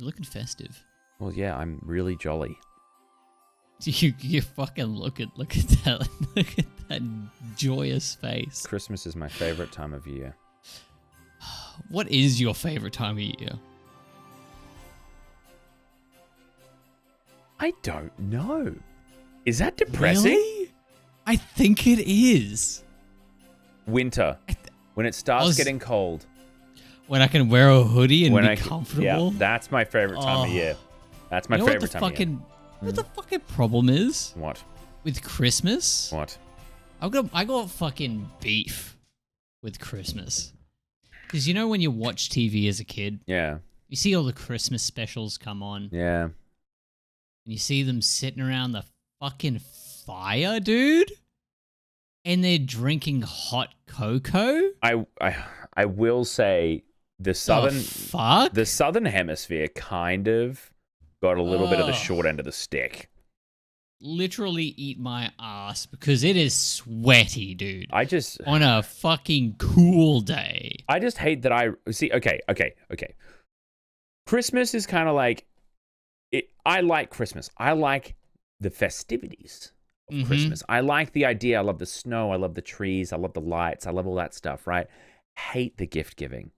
You're looking festive. Well, yeah, I'm really jolly. You fucking look at that look at that joyous face. Christmas is my favorite time of year. What is your favorite time of year? I don't know. Is that depressing? Really? I think it is. Winter. When it starts getting cold. When I can wear a hoodie and be comfortable. Yeah, that's my favorite time of year. That's my favorite time of year. You know what the fucking problem is? What? With Christmas? What? I got fucking beef with Christmas. Because you know when you watch TV as a kid? Yeah. You see all the Christmas specials come on. Yeah. And you see them sitting around the fucking fire, dude. And they're drinking hot cocoa. I will say the southern hemisphere kind of got a little bit of the short end of the stick. Literally eat my ass because it is sweaty, dude. on a fucking cool day. I just hate that okay. Christmas is kind of like I like Christmas. I like the festivities of Christmas. I like the idea. I love the snow. I love the trees. I love the lights. I love all that stuff, right? Hate the gift giving.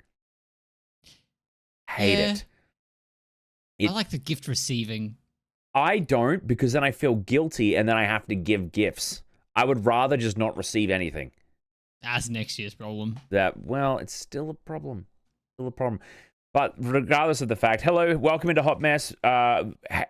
Hate it. I like the gift receiving. I don't, because then I feel guilty and then I have to give gifts. I would rather just not receive anything. That's next year's problem. It's still a problem. But regardless of the fact, hello, welcome into Hot Mess.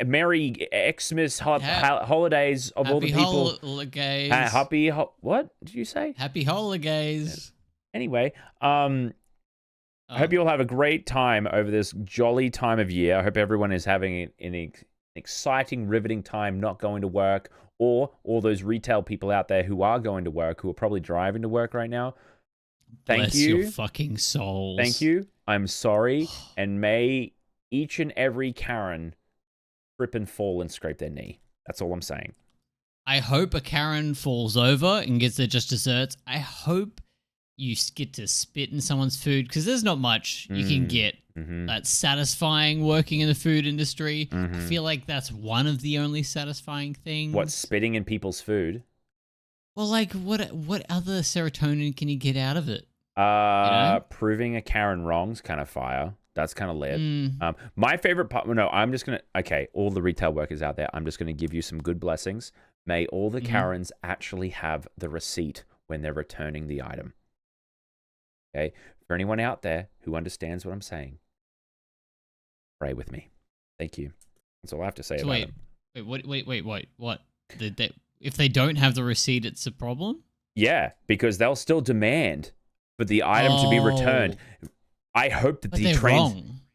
Merry Xmas holidays of all the people. Holidays. What did you say? Happy holidays. Anyway, I hope you all have a great time over this jolly time of year. I hope everyone is having an exciting, riveting time not going to work, or all those retail people out there who are going to work, who are probably driving to work right now. Thank you. Bless your fucking souls. Thank you. I'm sorry, and may each and every Karen trip and fall and scrape their knee. That's all I'm saying. I hope a Karen falls over and gets their just desserts. I hope you get to spit in someone's food, because there's not much you can get that's satisfying working in the food industry. I feel like that's one of the only satisfying things. What, spitting in people's food? Well, like, what other serotonin can you get out of it? Proving a Karen wrong's kind of fire. That's kind of lit. My favorite part, all the retail workers out there, I'm just going to give you some good blessings. May all the Karens actually have the receipt when they're returning the item. Okay? For anyone out there who understands what I'm saying, pray with me. Thank you. That's all I have to say about it. Wait, what? If they don't have the receipt, it's a problem? Yeah, because they'll still demand for the item to be returned. I hope that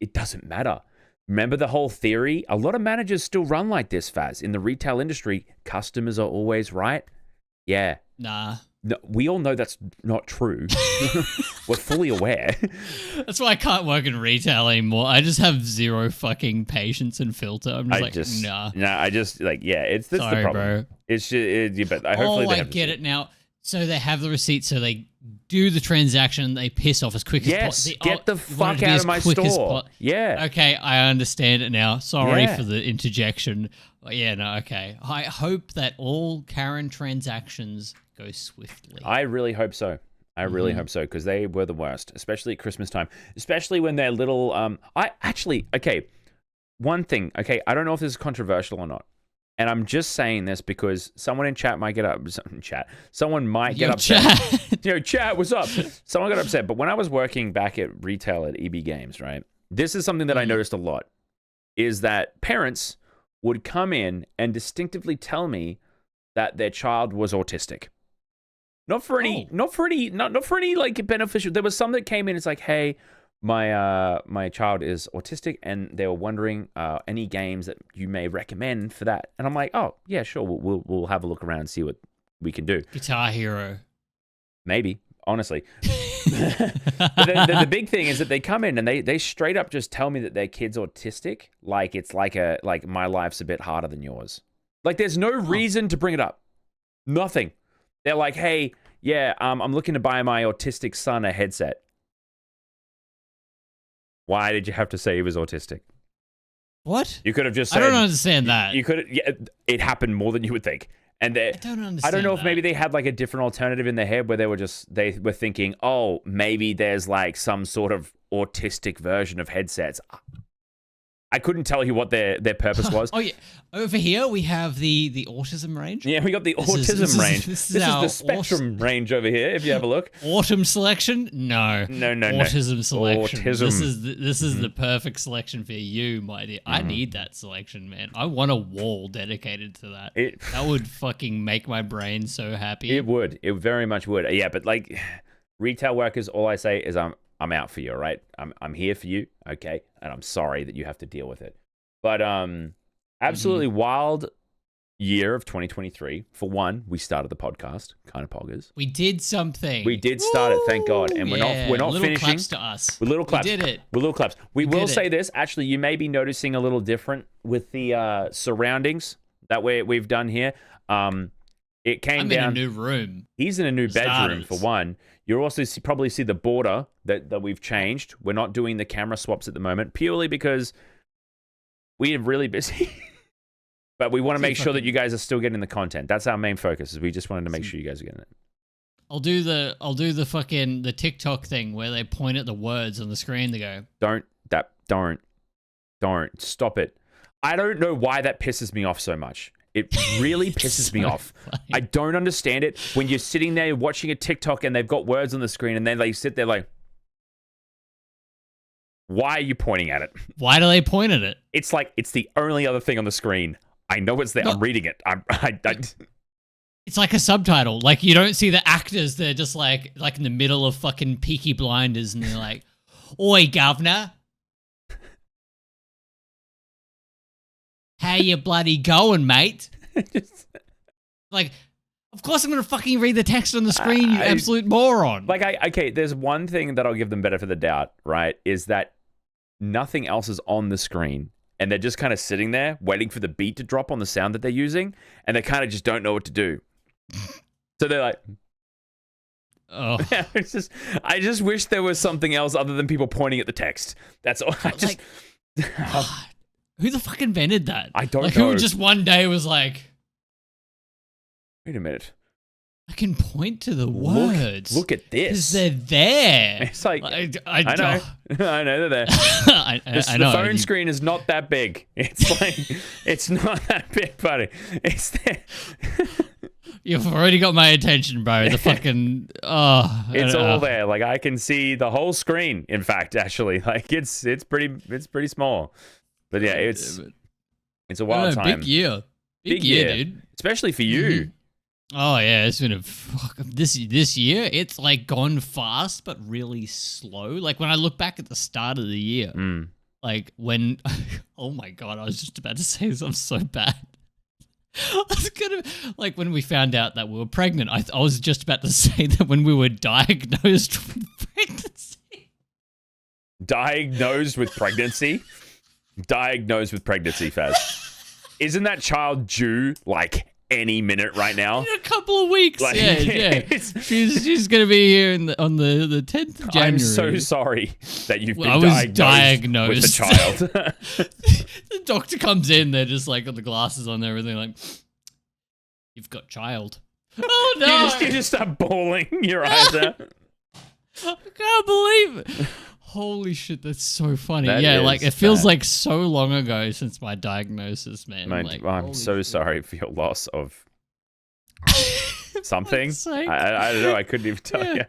it doesn't matter. Remember the whole theory? A lot of managers still run like this, Faz. In the retail industry, customers are always right. Yeah. Nah. No, we all know that's not true. We're fully aware. That's why I can't work in retail anymore. I just have zero fucking patience and filter. I'm just nah. Nah, it's that's Sorry, the problem. Bro. It's just, but hopefully they have I get it now. So they have the receipt, so they do the transaction, they piss off as quick as possible. Yes, get the fuck out of my store. Yeah. Okay, I understand it now. Sorry for the interjection. Yeah, no, okay. I hope that all Karen transactions go swiftly. I really hope so. I really hope so, because they were the worst, especially at Christmas time. Especially when they're little... one thing. Okay, I don't know if this is controversial or not. And I'm just saying this because someone in chat might get up. Someone might get upset. Chat, what's up? Someone got upset. But when I was working back at retail at EB Games, right? This is something that I noticed a lot, is that parents would come in and distinctively tell me that their child was autistic. Not for any like beneficial. There was some that came in. It's like, hey, my child is autistic, and they were wondering any games that you may recommend for that. And I'm like, oh yeah, sure, we'll have a look around and see what we can do. Guitar Hero, maybe. Honestly, but the big thing is that they come in and they straight up just tell me that their kid's autistic. Like it's like my life's a bit harder than yours. Like there's no reason to bring it up. Nothing. They're like, hey, yeah, I'm looking to buy my autistic son a headset. Why did you have to say he was autistic? What? You could have just said, I don't understand that. You could. Yeah, it happened more than you would think. And I don't understand. I don't know if maybe they had like a different alternative in their head where they were thinking, oh, maybe there's like some sort of autistic version of headsets. I couldn't tell you what their purpose was. Oh yeah, over here we have the autism range. Yeah, we got the autism range. This is the spectrum range over here. If you have a look, autumn selection? No, autism selection. Autism. This is the perfect selection for you, my dear. I need that selection, man. I want a wall dedicated to that. That would fucking make my brain so happy. It would. It very much would. Yeah, but like retail workers, all I say is I'm out for you, all right? I'm here for you, okay? And I'm sorry that you have to deal with it. But absolutely wild year of 2023. For one, we started the podcast, Kind of Poggers. We did something. We did start it, thank God. And we're not little finishing. Claps to us. With little claps. We did it. With little claps. We will say this, actually, you may be noticing a little different with the surroundings that we've done here. It came down. I'm in a new room. He's in a new bedroom, for one. You'll also probably see the border that we've changed. We're not doing the camera swaps at the moment, purely because we're really busy. But we want to make sure that you guys are still getting the content. That's our main focus. Is we just wanted to make sure you guys are getting it. I'll do the fucking the TikTok thing where they point at the words on the screen. They go, don't stop it. I don't know why that pisses me off so much. It really pisses me off. Funny. I don't understand it. When you're sitting there watching a TikTok and they've got words on the screen and then they sit there like, why are you pointing at it? Why do they point at it? It's like, it's the only other thing on the screen. I know it's there. I'm reading it. It's like a subtitle. Like you don't see the actors. They're just like in the middle of fucking Peaky Blinders and they're like, oi, governor. How you bloody going, mate? Like, of course I'm going to fucking read the text on the screen, you absolute moron. Like, okay, there's one thing that I'll give them better for the doubt, right? Is that nothing else is on the screen. And they're just kind of sitting there waiting for the beat to drop on the sound that they're using. And they kind of just don't know what to do. So they're like... Oh, I just wish there was something else other than people pointing at the text. That's all. Who the fuck invented that? I don't know. Who just one day was like, wait a minute. I can point to the words. Look at this. Because they're there. It's like, I know. I know they're there. The phone screen is not that big. It's like, it's not that big, buddy. It's there. You've already got my attention, bro. The fucking it's all there. Like I can see the whole screen. In fact, actually, like it's pretty small. But yeah, it's a wild time. Big year, dude. Especially for you. Mm-hmm. Oh yeah, it's been this year. It's like gone fast, but really slow. Like when I look back at the start of the year, like when, oh my god, I was just about to say this. I'm so bad. I was gonna like when we found out that we were pregnant. I was just about to say that when we were diagnosed with pregnancy. Diagnosed with pregnancy, Faz. Isn't that child due like any minute right now? In a couple of weeks. Like, yeah. She's gonna be here on the 10th of January. I'm so sorry that you've been diagnosed with a child. The doctor comes in, they're just like got the glasses on and everything, like, you've got child. Oh no! You just start bawling your eyes out. I can't believe it. Holy shit, that's so funny. That it feels like so long ago since my diagnosis, man. I'm so sorry for your loss of something. I don't know. I couldn't even tell you.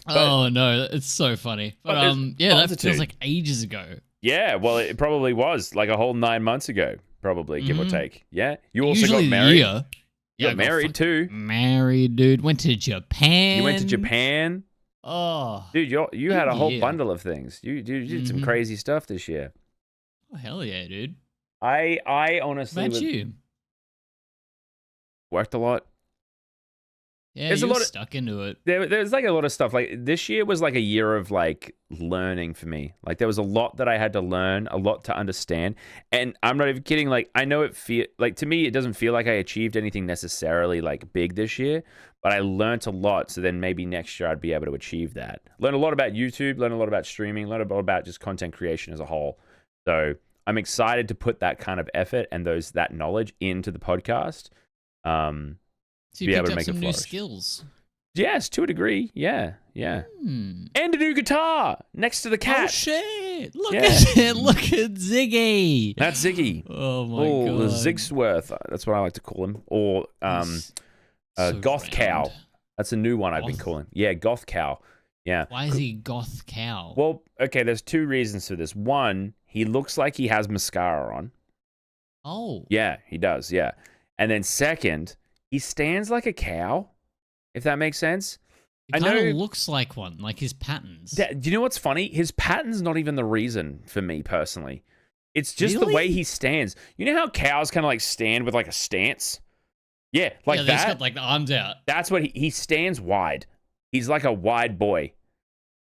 Oh no, it's so funny. But that feels like ages ago. Yeah, well, it probably was like a whole 9 months ago, probably, give or take. Yeah, you also Usually got married. You got married too. Married, dude. Went to Japan. You went to Japan. Oh, dude, you had a whole bundle of things. You did some crazy stuff this year. Oh hell yeah, dude! I honestly you worked a lot. Yeah, there's a lot stuck into it. There's like a lot of stuff. Like this year was like a year of like learning for me. Like there was a lot that I had to learn, a lot to understand. And I'm not even kidding. Like I know to me, it doesn't feel like I achieved anything necessarily like big this year, but I learned a lot. So then maybe next year I'd be able to achieve that. Learn a lot about YouTube, learn a lot about streaming, learn a lot about just content creation as a whole. So I'm excited to put that kind of effort and that knowledge into the podcast. So you picked up some new skills. Yes, to a degree. Yeah. And a new guitar next to the cat. Oh shit! Look at it! Look at Ziggy. That's Ziggy. Oh my god. Zigsworth. That's what I like to call him. Or Goth Cow. That's a new one I've been calling. Yeah, Goth Cow. Yeah. Why is he Goth Cow? Well, okay, there's two reasons for this. One, he looks like he has mascara on. Oh. Yeah, he does, yeah. And then second, he stands like a cow, if that makes sense. He kind of looks like one, like his patterns. Do you know what's funny? His pattern's not even the reason for me personally. It's just the way he stands. You know how cows kind of like stand with like a stance? Yeah, like that. He's got like the arms out. That's what he stands wide. He's like a wide boy.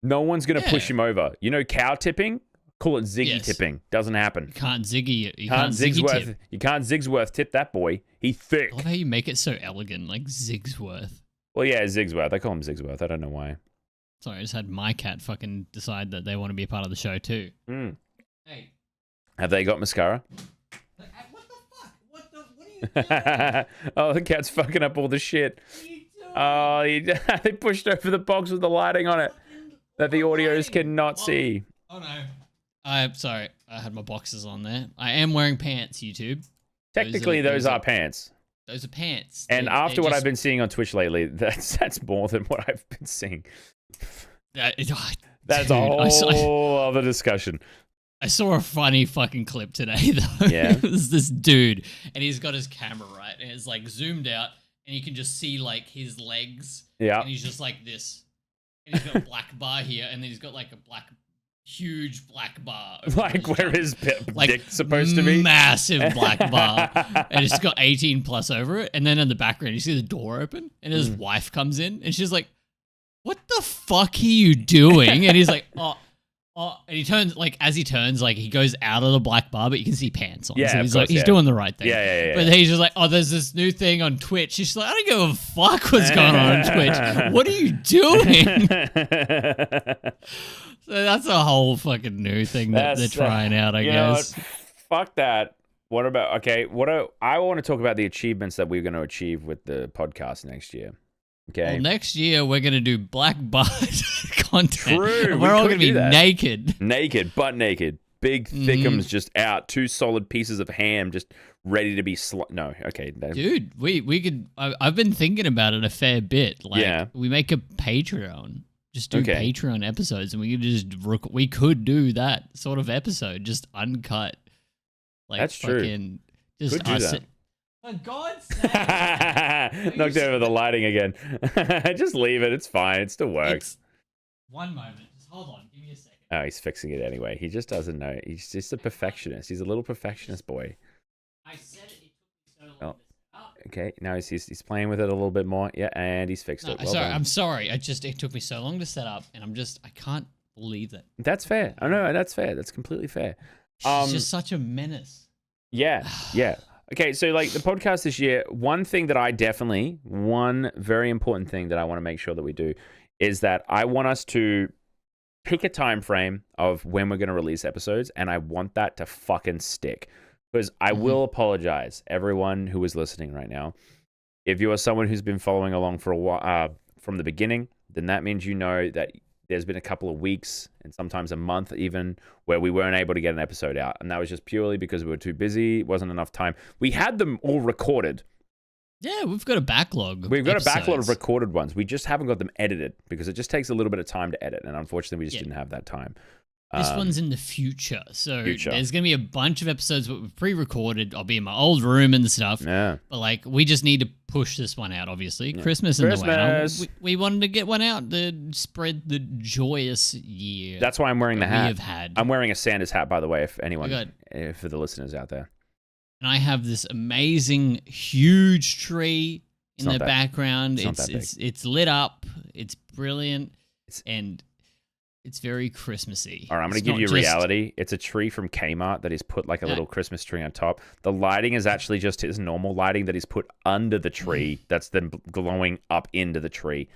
No one's going to push him over. You know, cow tipping? Call it Ziggy tipping. Doesn't happen. You can't Ziggy. You can't Ziggy tip. You can't Zigsworth tip that boy. He's thick. I love how you make it so elegant, like Zigsworth. Well, yeah, Zigsworth. I call him Zigsworth. I don't know why. Sorry, I just had my cat fucking decide that they want to be a part of the show too. Hey. Have they got mascara? What the fuck? What are you doing? Oh, the cat's fucking up all the shit. Oh, they pushed over the box with the lighting on it that the audios cannot see. Oh no. I'm sorry. I had my boxes on there. I am wearing pants, YouTube. Technically, those are pants. Those are pants. And after what I've been seeing on Twitch lately, that's more than what I've been seeing. That's a whole other discussion. I saw a funny fucking clip today, though. Yeah. It was this dude, and he's got his camera, right? And it's like zoomed out, and you can just see like his legs. Yeah. And he's just like this. And he's got a black bar here, and then he's got like a huge black bar. Like where his dick's supposed to be? Massive black bar. And it's got 18 plus over it. And then in the background, you see the door open, and his wife comes in, and she's like, "What the fuck are you doing?" And he's like, oh. And he turns, like, as he turns, like, he goes out of the black bar, but you can see pants on. Yeah, so he's like, he's doing the right thing. Yeah. But he's just like, oh, there's this new thing on Twitch. She's like, I don't give a fuck what's going on Twitch. What are you doing? So that's a whole fucking new thing that they're trying out, I guess. Fuck that. What about, I want to talk about the achievements that we're going to achieve with the podcast next year. Okay. Well, next year we're going to do black bar content. True. We're all going to be naked. Naked, butt naked. Big thickums just out. 2 solid pieces of ham just ready to be no, okay. Dude, we could, I've been thinking about it a fair bit. Like, we make a Patreon. Just do Patreon episodes, and we could just we could do that sort of episode, just uncut. Like, that's fucking, true. Just could do us. that. For God's sake. Knocked over the lighting again. Just leave it. It's fine. It still works. One moment. Just hold on. Give me a second. Oh, he's fixing it anyway. He just doesn't know. He's just a perfectionist. He's a little perfectionist boy. I said it took me so long to set up. Okay, now he's playing with it a little bit more. Yeah, and he's fixed it. Well I'm sorry. It took me so long to set up, and I can't believe it. That's fair. I know, that's fair. That's completely fair. She's just such a menace. Yeah. Okay, so like the podcast this year, one very important thing that I want to make sure that we do is that I want us to pick a time frame of when we're going to release episodes, and I want that to fucking stick. Because I will apologize, everyone who is listening right now. If you are someone who's been following along for a while, from the beginning, then that means you know that there's been a couple of weeks and sometimes a month even where we weren't able to get an episode out. And that was just purely because we were too busy. It wasn't enough time. We had them all recorded. Yeah, we've got a backlog. We've got a backlog of recorded ones. We just haven't got them edited because it just takes a little bit of time to edit. And unfortunately, we just didn't have that time. This one's in the future. So there's going to be a bunch of episodes that we've pre-recorded. I'll be in my old room and stuff. Yeah. But like, we just need to push this one out, obviously. Yeah. Christmas in the way. Now. We wanted to get one out to spread the joyous year. That's why I'm wearing the hat. We have had. I'm wearing a Santa's hat, by the way, for the listeners out there. And I have this amazing, huge tree in the background. It's lit up. It's brilliant. It's very Christmassy. All right, I'm going to give you reality. It's a tree from Kmart that he's put like a little Christmas tree on top. The lighting is actually just his normal lighting that he's put under the tree that's then glowing up into the tree.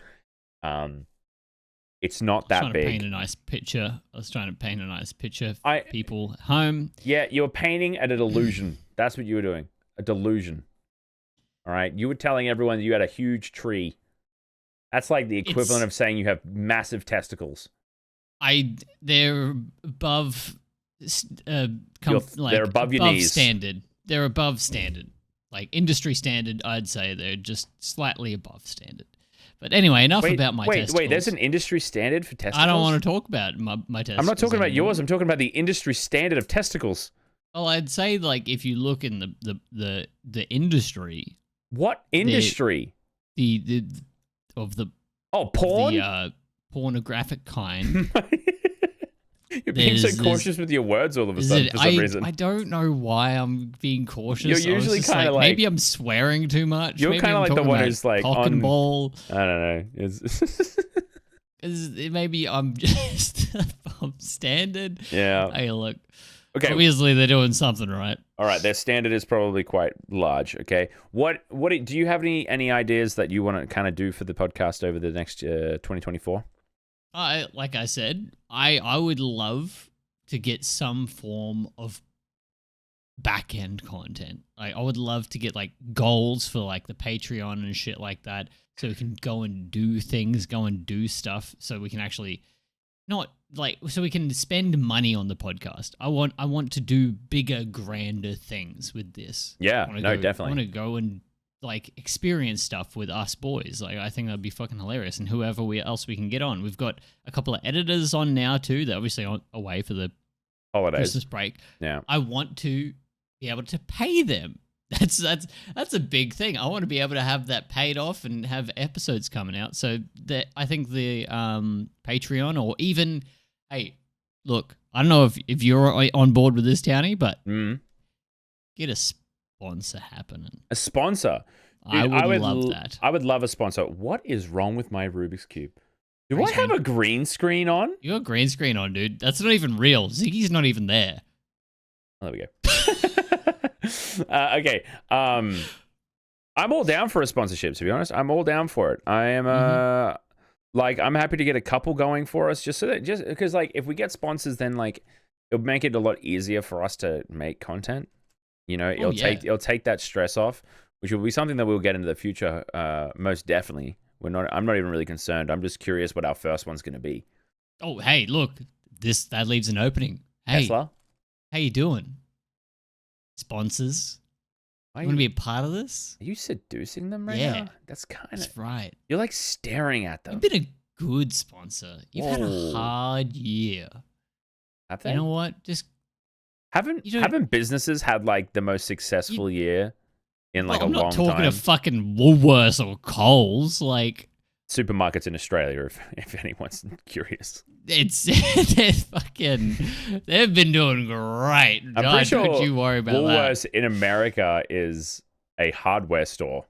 It's not that I was trying big. to paint a nice picture. For people at home. Yeah, you were painting a delusion. That's what you were doing. A delusion. All right? You were telling everyone that you had a huge tree. That's like the equivalent of saying you have massive testicles. They're above... they're above your knees. Standard. They're above standard. Like industry standard, I'd say they're just slightly above standard. But anyway, enough about my testicles. Wait, there's an industry standard for testicles? I don't want to talk about my testicles. I'm not talking about yours. I'm talking about the industry standard of testicles. Well, I'd say like if you look in the industry. What industry? Porn? The pornographic kind. You're being so cautious with your words all of a sudden for some reason. I don't know why I'm being cautious. You're usually kind of like... Maybe I'm swearing too much. You're kind of like the one who's like cock and ball. I don't know. Maybe I'm just I'm standard. Yeah. Hey, look. Okay. Obviously, they're doing something right. All right. Their standard is probably quite large. Okay. What do you have any ideas that you want to kind of do for the podcast over the next 2024? Like I said, I would love to get some form of back-end content. Like I would love to get like goals for like the Patreon and shit like that, so we can go and do things, go and do stuff, so we can actually so we can spend money on the podcast. I want to do bigger, grander things with this. Yeah, definitely. I want to go and like experience stuff with us boys. Like I think that'd be fucking hilarious, and whoever else we can get on. We've got a couple of editors on now too. They're obviously away for the holidays, Christmas break. Yeah, I want to be able to pay them. That's a big thing. I want to be able to have that paid off and have episodes coming out. So that I think the Patreon, or even, hey, look, I don't know if you're on board with this, Townie, but get a sponsor happening. A sponsor? Dude, I would love that. I would love a sponsor. What is wrong with my Rubik's Cube? Do I have a green screen on? You got a green screen on, dude. That's not even real. Ziggy's not even there. Oh, there we go. Okay. I'm all down for a sponsorship, to be honest. I'm all down for it. I am I'm happy to get a couple going for us just because like if we get sponsors, then like it'll make it a lot easier for us to make content. You know, it'll take that stress off, which will be something that we'll get into the future. Most definitely. I'm not even really concerned. I'm just curious what our first one's going to be. Oh, hey, look, that leaves an opening. Hey, Tesla, how you doing? Sponsors, you want to be a part of this? Are you seducing them right now? That's right. You're like staring at them. You've been a good sponsor. You've had a hard year. Have they? You know what? Just haven't businesses had like the most successful year in like a long time? I'm not talking to fucking Woolworths or Coles, like supermarkets in Australia. If anyone's curious, they've been doing great. I'm pretty sure don't you worry about Woolworths that. in America is a hardware store.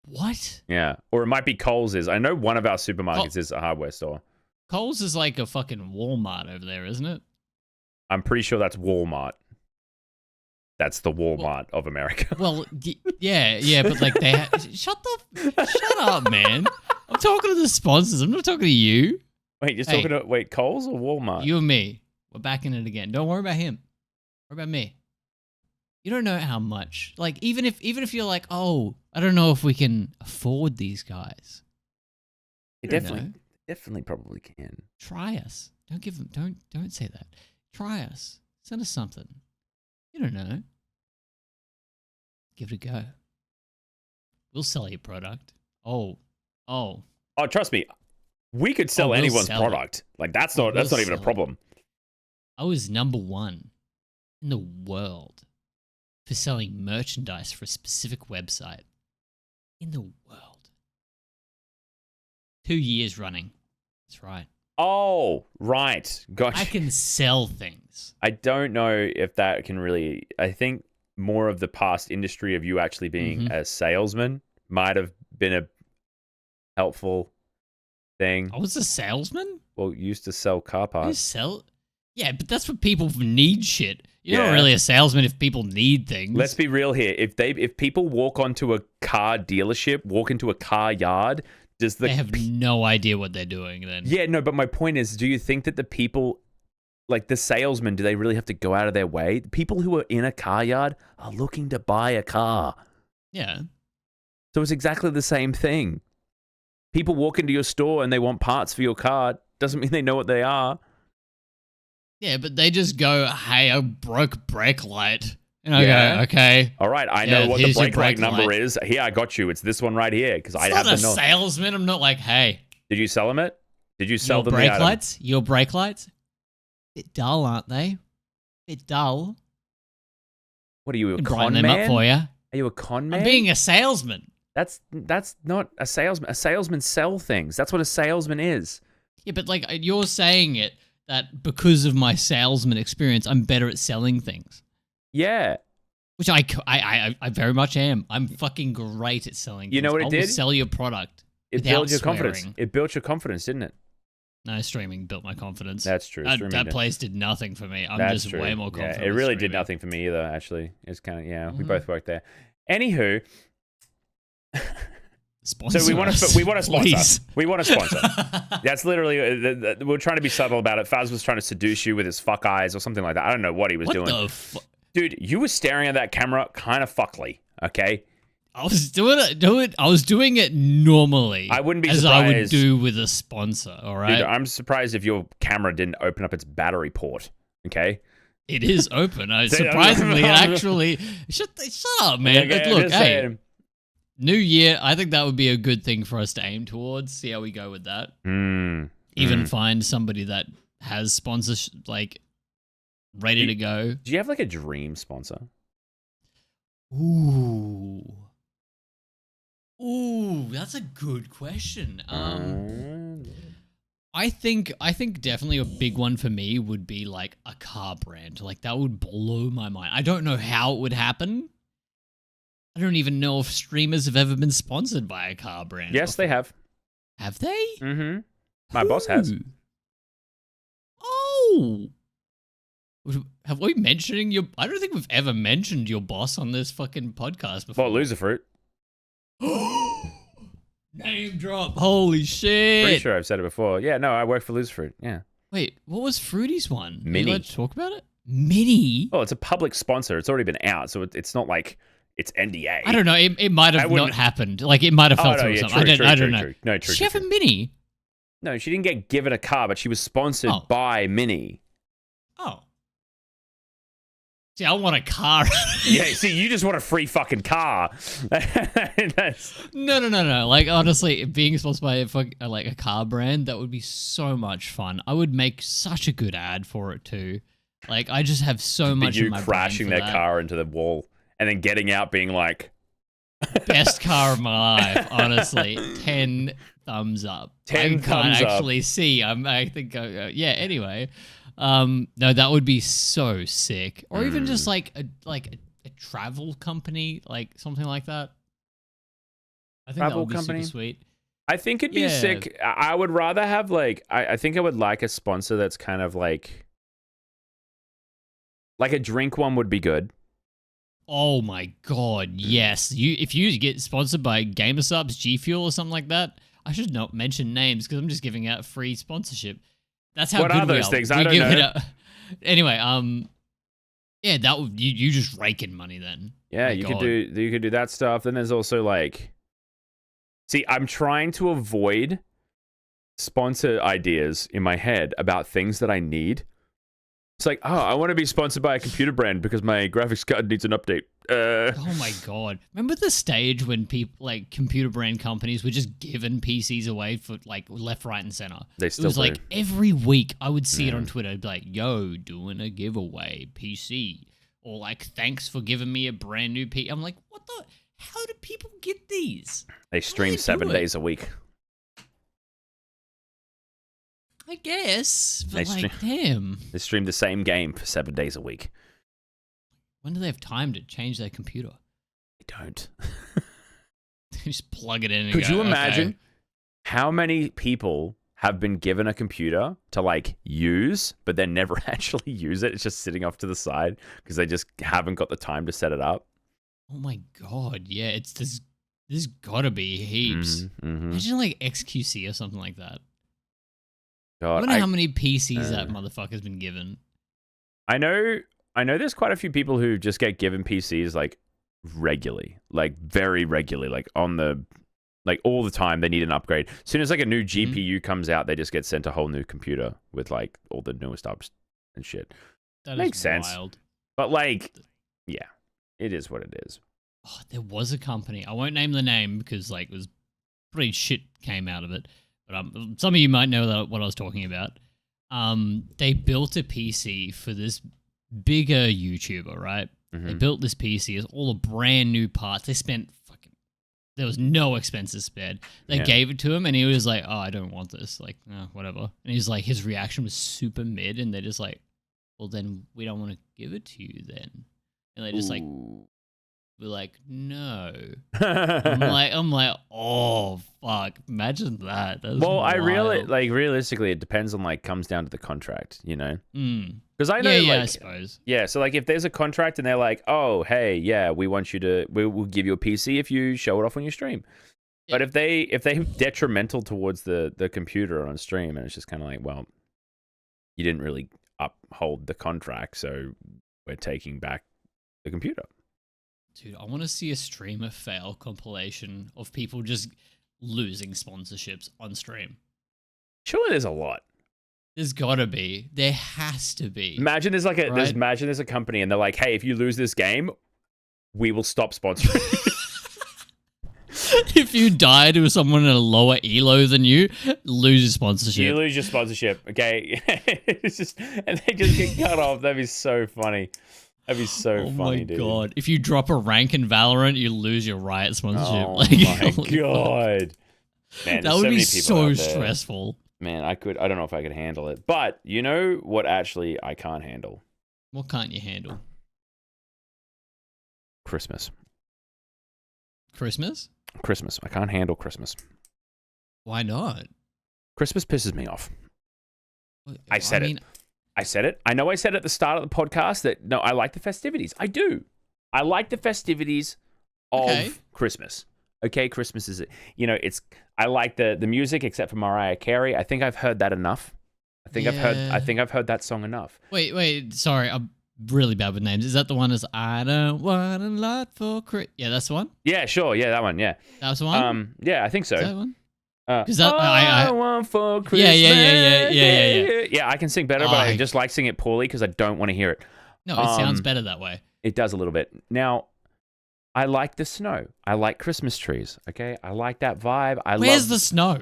What? Yeah, or it might be Coles. I know one of our supermarkets is a hardware store. Coles is like a fucking Walmart over there, isn't it? I'm pretty sure that's Walmart. That's the Walmart of America. Well, yeah, but like shut up, man. I'm talking to the sponsors. I'm not talking to you. Wait, you're talking to Coles or Walmart? You and me. We're back in it again. Don't worry about him. Worry about me. You don't know how much. Like even if you're like, oh, I don't know if we can afford these guys. You definitely probably can. Try us. Don't say that. Try us. Send us something. You don't know. Give it a go. We'll sell your product. Oh, trust me. We could sell anyone's product. Like that's not even a problem. I was number 1 in the world for selling merchandise for a specific website. In the world. 2 years running. That's right. Oh, right. Gotcha. I can sell things. I don't know if that can really... I think more of the past industry of you actually being a salesman might have been a helpful thing. I was a salesman? Well, you used to sell car parts. Yeah, but that's for people who need shit. You're not really a salesman if people need things. Let's be real here. If people walk onto a car dealership, walk into a car yard, They have no idea what they're doing then. Yeah, no, but my point is, do you think that the people, like the salesmen, do they really have to go out of their way? The people who are in a car yard are looking to buy a car. Yeah. So it's exactly the same thing. People walk into your store and they want parts for your car. Doesn't mean they know what they are. Yeah, but they just go, hey, I broke brake light. And I go, okay. All right, I know what the brake light number is. Here, I got you. It's this one right here because I have to know. I'm not a salesman. I'm not like, hey. Did you sell them it? Did you sell them brake lights? Your brake lights? Bit dull, aren't they? Bit dull. What are you, a con man? Them up for you. Are you a con man? I'm being a salesman. That's not a salesman. A salesman sell things. That's what a salesman is. Yeah, but like you're saying it that because of my salesman experience, I'm better at selling things. Yeah. Which I very much am. I'm fucking great at selling things. You know what it did? Sell your product. It built your confidence. It built your confidence, didn't it? No, streaming built my confidence. That's true. That place did nothing for me. I'm just way more confident. Yeah, it really did nothing for me either, actually. It's kind of, we both worked there. Anywho. Sponsor so we want to sponsor. Please. We want to sponsor. That's literally, we're trying to be subtle about it. Faz was trying to seduce you with his fuck eyes or something like that. I don't know what he was doing. What the Dude, you were staring at that camera kind of fuckly, okay? I was doing it normally. I wouldn't be surprised. As I would do with a sponsor, all right? Dude, I'm surprised if your camera didn't open up its battery port, okay? It is open. Surprisingly, it actually... Shut up, man. Okay, look, hey, new year, I think that would be a good thing for us to aim towards. See how we go with that. Even find somebody that has sponsorship, like, ready to go. Do you have, like, a dream sponsor? Ooh, that's a good question. I think definitely a big one for me would be like a car brand. Like that would blow my mind. I don't know how it would happen. I don't even know if streamers have ever been sponsored by a car brand. Yes, they have. Have they? Mm-hmm. My boss has. Oh. Have we mentioning your... I don't think we've ever mentioned your boss on this fucking podcast before. Well, Loserfruit. Name drop. Holy shit. Pretty sure I've said it before. Yeah, no, I work for Loserfruit. Yeah. Wait, what was Fruity's one? Mini. Let's talk about it? Mini? Well, it's a public sponsor. It's already been out, so it's not like it's NDA. I don't know. It might have not happened. Like, it might have fell through or something. I don't know. No, Does she have a Mini? No, she didn't get given a car, but she was sponsored by Mini. Oh. See, I want a car. Yeah, see, you just want a free fucking car. No. Like, honestly, being sponsored by a car brand, that would be so much fun. I would make such a good ad for it too. Like, I just have so much in my brain for crashing their car into the wall and then getting out being like... Best car of my life, honestly. 10 thumbs up. 10 thumbs up. I can't actually see. I think, yeah, anyway... no, that would be so sick. Or even just like a travel company, like something like that. I think that would be super sweet. I think it'd be sick. I would rather have like I think I would like a sponsor that's kind of like a drink one would be good. Oh my god, yes. If you get sponsored by GamerSupps, G Fuel, or something like that, I should not mention names because I'm just giving out free sponsorship. That's how what good are those things? I don't know. Anyway, yeah, that would you just rake in money then. Yeah, you could do that stuff. Then there's also like, see, I'm trying to avoid sponsor ideas in my head about things that I need. It's like, oh, I want to be sponsored by a computer brand because my graphics card needs an update. Oh my god! Remember the stage when people like computer brand companies were just giving PCs away for like left, right, and center? They still it was do. Like every week I would see it on Twitter. It'd be like, "Yo, doing a giveaway PC," or like, "Thanks for giving me a brand new PC." I'm like, what the? How do people get these? They stream 7 days a week. I guess, but damn. They stream the same game for 7 days a week. When do they have time to change their computer? They don't. They just plug it in and Could you imagine how many people have been given a computer to like use, but then never actually use it? It's just sitting off to the side because they just haven't got the time to set it up. Oh my god, yeah, it's this There's gotta be heaps. Mm-hmm. Imagine like XQC or something like that. God, I wonder how many PCs that motherfucker's been given. I know there's quite a few people who just get given PCs like regularly, like very regularly, like all the time. They need an upgrade. As soon as like a new GPU comes out, they just get sent a whole new computer with like all the newest ups and shit. That makes is sense. wild. But like, yeah, it is what it is. Oh, there was a company. I won't name the name because like it was pretty shit came out of it. But some of you might know what I was talking about. They built a PC for this bigger YouTuber, right? They built this PC. It's all the brand new parts. They spent there was no expenses spared. They gave it to him, and he was like, "Oh, I don't want this." Like, oh, whatever. And he's like, his reaction was super mid, and they're just like, "Well, then we don't want to give it to you, then." And they just like, we're like, "No." I'm like, oh fuck! Imagine that. Well, wild. realistically, it depends on like comes down to the contract, you know. Because I know, I suppose. Yeah, so like if there's a contract and they're like, oh, hey, yeah, we'll give you a PC if you show it off on your stream. Yeah. But if they're detrimental towards the computer on stream, and it's just kind of like, well, you didn't really uphold the contract, so we're taking back the computer. Dude, I want to see a streamer fail compilation of people just losing sponsorships on stream. Surely there's a lot. There's gotta be. There has to be. Imagine there's a company and they're like, hey, if you lose this game, we will stop sponsoring. If you die to someone at a lower elo than you, lose your sponsorship. You lose your sponsorship, okay? And they just get cut off. That'd be so funny. That'd be so funny, dude. Oh my god. If you drop a rank in Valorant, you lose your Riot sponsorship. Oh my god. Man, that would be so stressful. Man, I don't know if I could handle it. But you know what actually I can't handle? What can't you handle? Christmas. Christmas? Christmas. I can't handle Christmas. Why not? Christmas pisses me off. I said it. I know I said at the start of the podcast that, no, I like the festivities. I do. I like the festivities of Christmas. Okay, Christmas is, I like the music except for Mariah Carey. I think I've heard that enough. I think I've heard that song enough. Wait, sorry. I'm really bad with names. Is that the one that's I don't want a lot for Christmas? Yeah, that's the one? Yeah, sure. Yeah, that one. Yeah. That was the one? Yeah, I think so. Is that one? Because I want for Christmas. Yeah. Yeah, I can sing better, but I just like singing it poorly because I don't want to hear it. No, it sounds better that way. It does a little bit. Now, I like the snow. I like Christmas trees. Okay, I like that vibe. Where's the snow?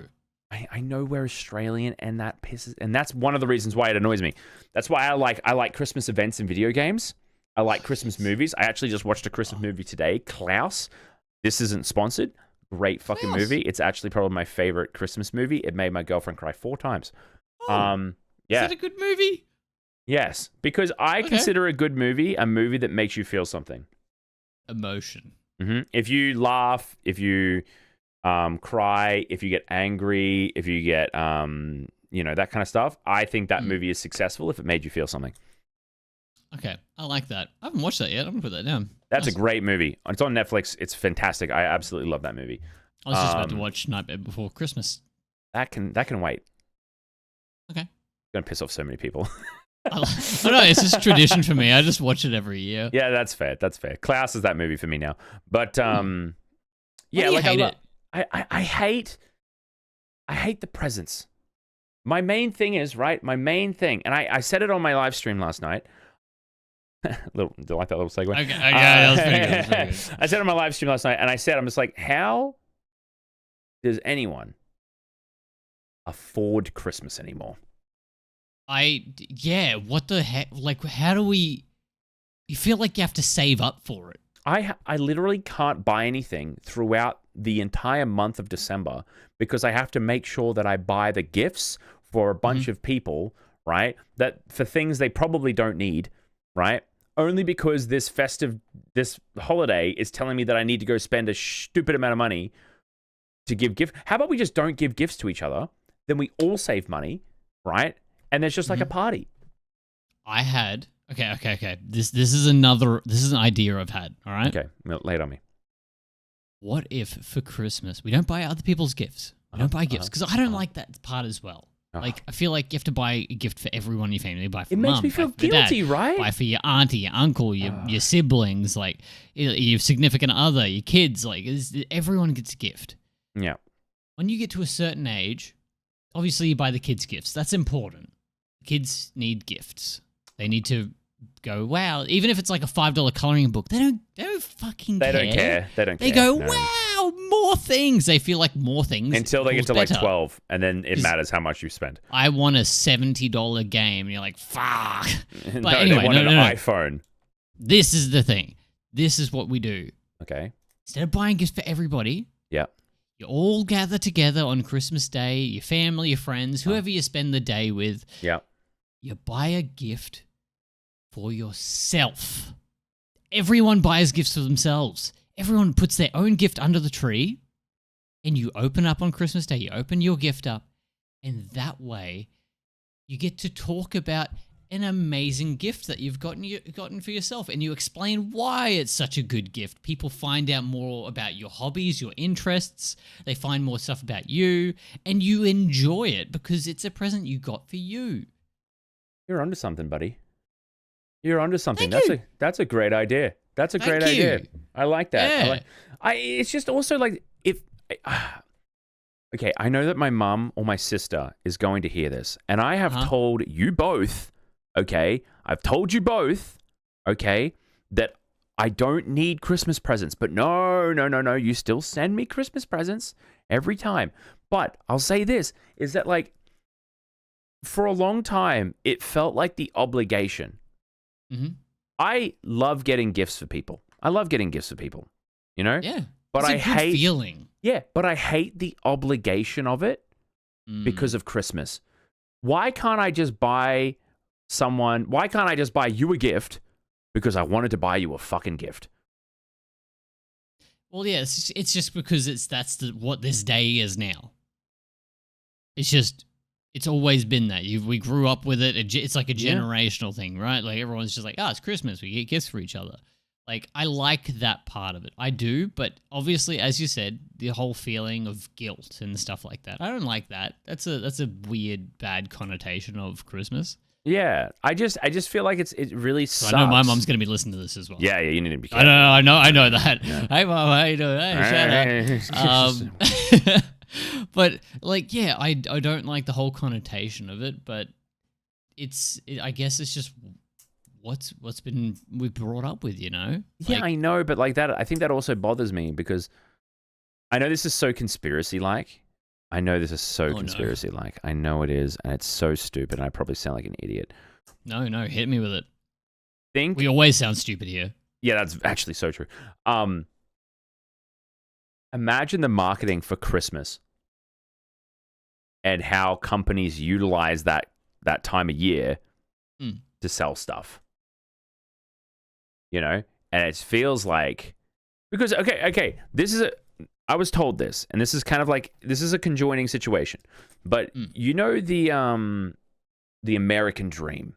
I know we're Australian, and that's one of the reasons why it annoys me. That's why I like Christmas events in video games. I like Christmas movies. I actually just watched a Christmas movie today, Klaus. This isn't sponsored. Great fucking movie. It's actually probably my favorite Christmas movie. It made my girlfriend cry 4 times. Yeah. Is that a good movie? Yes, because I consider a good movie a movie that makes you feel something. Emotion. Mm-hmm. If you laugh, if you cry, if you get angry, if you get that kind of stuff, I think that movie is successful if it made you feel something. Okay, I like that. I haven't watched that yet. I'm gonna put that down. That's a great movie. It's on Netflix. It's fantastic. I absolutely love that movie. I was just about to watch Nightmare Before Christmas. That can wait. Okay. I'm gonna piss off so many people. I know, it's just tradition for me. I just watch it every year. Yeah, that's fair. Klaus is that movie for me now. But yeah, like I hate the presents. My main thing, and I said it on my live stream last night. Do you like that little segue? Okay, that was pretty good. I said on my live stream last night, and I'm just like, how does anyone afford Christmas anymore? What the heck? Like, how do we? You feel like you have to save up for it. I literally can't buy anything throughout the entire month of December because I have to make sure that I buy the gifts for a bunch of people, right? That for things they probably don't need, right? Only because this holiday is telling me that I need to go spend a stupid amount of money to give gifts. How about we just don't give gifts to each other? Then we all save money, right? And there's just like a party. Okay. This is an idea I've had, all right? Okay, lay it on me. what if for Christmas we don't buy other people's gifts? We don't buy gifts because I don't like that part as well. Like, I feel like you have to buy a gift for everyone in your family. Buy for It mum, makes me feel buy for dad, guilty, right? buy for your auntie, your uncle, your siblings, like your significant other, your kids. Like, everyone gets a gift. Yeah. When you get to a certain age, obviously you buy the kids gifts. That's important. Kids need gifts. They need to go, wow. Even if it's like a $5 coloring book, they don't fucking care. They don't care. They go, wow, more things. They feel like more things until they get to better. like 12, and then it matters how much you spend. I want a $70 game. And you're like, fuck. But No, anyway, they want an no. iPhone. This is the thing. This is what we do. Okay. Instead of buying gifts for everybody, Yeah. you all gather together on Christmas Day, your family, your friends, whoever you spend the day with. Yeah. You buy a gift for yourself. Everyone buys gifts for themselves. Everyone puts their own gift under the tree, and you open up on Christmas Day. You open your gift up, and that way you get to talk about an amazing gift that you've gotten for yourself, and you explain why it's such a good gift. People find out more about your hobbies, your interests. They find more stuff about you, and you enjoy it because it's a present you got for you. You're onto something, buddy. You're onto something. Thank That's a great idea. That's a Thank great you. idea. I like that. Yeah. It's just also like okay, I know that my mum or my sister is going to hear this, and I have told you both, okay? I've told you both, okay, that I don't need Christmas presents. But no, you still send me Christmas presents every time. But I'll say this, is that like, for a long time, it felt like the obligation. Mm-hmm. I love getting gifts for people. You know? Yeah. But it's a I good hate feeling. Yeah, but I hate the obligation of it because of Christmas. Why can't I just buy you a gift because I wanted to buy you a fucking gift? Well, yeah, it's just because that's what this day is now. It's always been that. We grew up with it. It's like a generational thing, right? Like everyone's just like, it's Christmas. We get gifts for each other. Like, I like that part of it. I do, but obviously, as you said, the whole feeling of guilt and stuff like that. I don't like that. That's a weird, bad connotation of Christmas. Yeah, I just feel like it really sucks. So I know my mom's going to be listening to this as well. Yeah, you need to be careful. I know that. Yeah. Hey, Mom, how you doing? Hey, shut up. But, like, yeah, I don't like the whole connotation of it, but I guess it's just what's been we've brought up with, you know? Yeah, I know, but like that, I think that also bothers me because I know this is so conspiracy-like. I know this is so conspiracy-like. I know it is, and it's so stupid, and I probably sound like an idiot. No, hit me with it. We always sound stupid here. Yeah, that's actually so true. Imagine the marketing for Christmas and how companies utilize that time of year to sell stuff. You know? And it feels like... Because, okay, I was told this, and this is kind of like... This is a conjoining situation. But you know the American dream?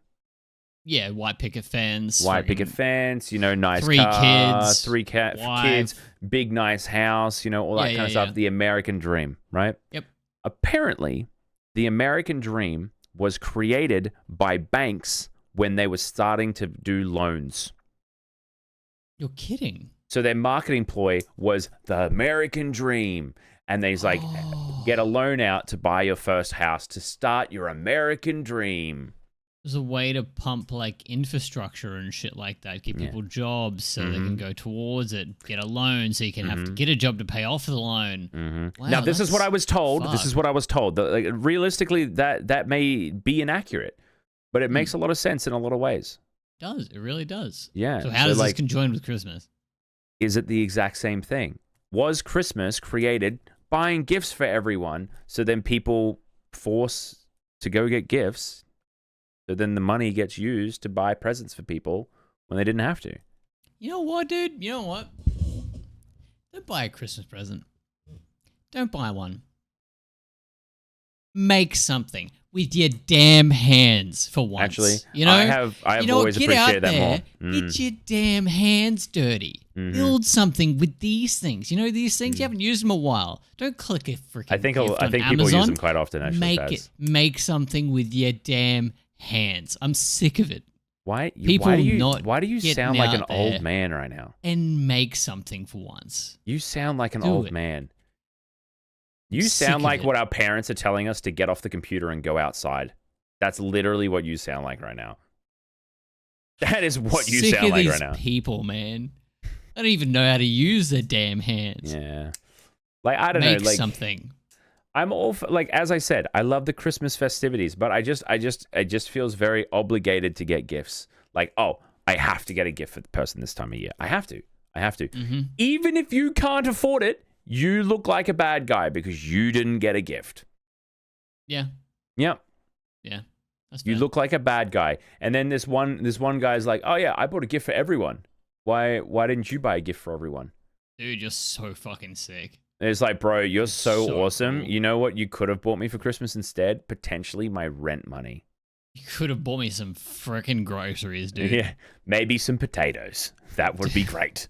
Yeah, white picket fence. You know, nice car, three kids, big nice house, you know, all that kind of stuff. The American dream, right? Yep. Apparently, the American dream was created by banks when they were starting to do loans. You're kidding. So their marketing ploy was the American dream. And they's like, get a loan out to buy your first house to start your American dream. There's a way to pump like infrastructure and shit like that, give people jobs so they can go towards it, get a loan so you can have to get a job to pay off the loan. Wow, now, this is what I was told. Fuck. This is what I was told. Like, realistically, that may be inaccurate, but it makes a lot of sense in a lot of ways. It does. It really does. Yeah. So how does this conjoin with Christmas? Is it the exact same thing? Was Christmas created buying gifts for everyone so then people force to go get gifts? So then the money gets used to buy presents for people when they didn't have to. You know what, dude? You know what? Don't buy a Christmas present. Don't buy one. make something with your damn hands for once. Actually, you know, I have always appreciated that more. Get your damn hands dirty. Mm-hmm. Build something with these things. You know these things. You haven't used them a while. Don't click a freaking. I think gift on people Amazon. use them quite often. Actually, Make something with your damn hands. I'm sick of it. Why do you sound like an old man right now? And make something for once. You sound like an old man. You sound like what our parents are telling us to get off the computer and go outside. That's literally what you sound like right now. That is what you sound like right now. People, man. I don't even know how to use their damn hands. Yeah. Like, I don't know. Like, something. I'm all for, like, as I said, I love the Christmas festivities, but it just feels very obligated to get gifts. Like, oh, I have to get a gift for the person this time of year. I have to. Mm-hmm. Even if you can't afford it, you look like a bad guy because you didn't get a gift. Yeah. Yep. Yeah. You look like a bad guy. And then this one guy's like, oh yeah, I bought a gift for everyone. Why didn't you buy a gift for everyone? Dude, you're so fucking sick. And it's like, bro, you're so awesome. Cool. You know what you could have bought me for Christmas instead? Potentially my rent money. You could have bought me some freaking groceries, dude. Yeah. Maybe some potatoes. That would be great.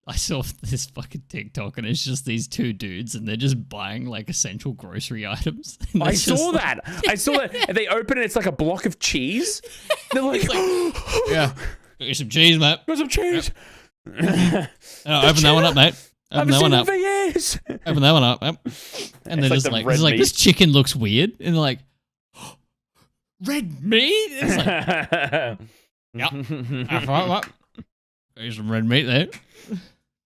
I saw this fucking TikTok and it's just these two dudes and they're just buying like essential grocery items. I saw that. And they open it, it's like a block of cheese. They're like, yeah, got you some cheese, mate. Got some cheese. Open that one up, mate. Open that one up. For years. Open that one up. Yep. And they're just like this chicken looks weird. And they're like, red meat? It's like, yep. That's right. There's some red meat there.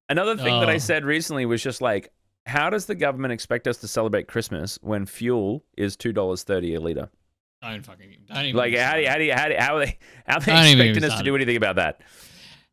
Another thing that I said recently was just like, how does the government expect us to celebrate Christmas when fuel is $2.30 a liter? Don't even like, how are they expecting us to do anything about that?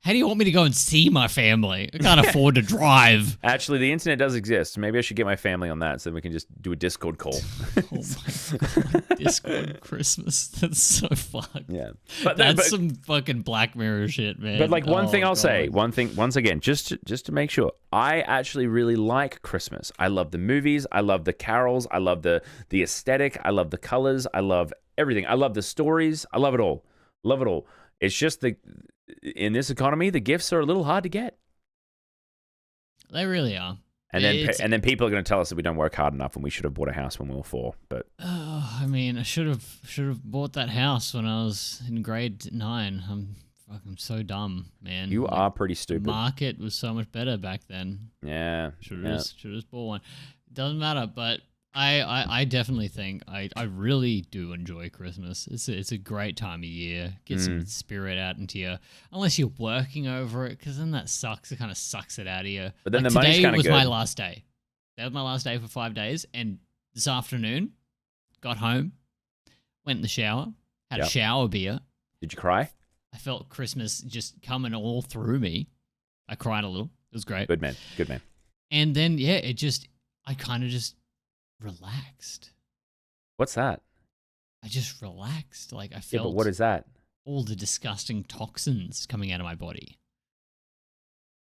How do you want me to go and see my family? I can't afford to drive. Actually, the internet does exist. Maybe I should get my family on that so we can just do a Discord call. Oh my God. Discord Christmas. That's so fucked. Yeah. That's some fucking Black Mirror shit, man. But like one thing I'll say, once again, just to make sure, I actually really like Christmas. I love the movies. I love the carols. I love the aesthetic. I love the colors. I love everything. I love the stories. I love it all. Love it all. It's just in this economy, the gifts are a little hard to get. They really are. And then people are going to tell us that we don't work hard enough and we should have bought a house when we were 4. But I mean, I should have bought that house when I was in grade 9. I'm so dumb, man. You are pretty stupid. Market was so much better back then. Yeah. Should have just bought one. It doesn't matter, but I definitely think I really do enjoy Christmas. It's a great time of year. Get some spirit out into you. Unless you're working over it, because then that sucks. It kind of sucks it out of you. But then the money's kind of good. Today was my last day. That was my last day for 5 days. And this afternoon, got home, went in the shower, had a shower beer. Did you cry? I felt Christmas just coming all through me. I cried a little. It was great. Good man. Good man. And then, I kind of just relaxed. What's that? I just relaxed. Like I felt. Yeah, but what is that? All the disgusting toxins coming out of my body.